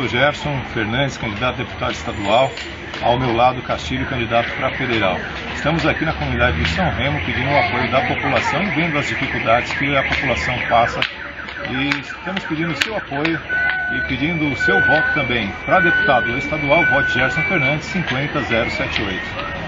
sou Gerson Fernandes, candidato a deputado estadual. Ao meu lado, Castilho, candidato para federal. Estamos aqui na comunidade de São Remo pedindo o apoio da população, vendo as dificuldades que a população passa. E estamos pedindo o seu apoio e pedindo o seu voto também. Para deputado estadual, vote Gerson Fernandes, 50078.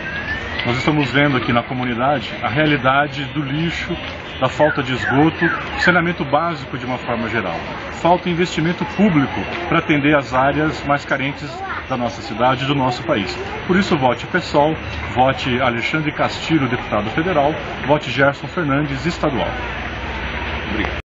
Nós estamos vendo aqui na comunidade a realidade do lixo, da falta de esgoto, saneamento básico de uma forma geral. Falta investimento público para atender as áreas mais carentes da nossa cidade e do nosso país. Por isso, vote PSOL, vote Alexandre Castilho, deputado federal, vote Gerson Fernandes, estadual. Obrigado.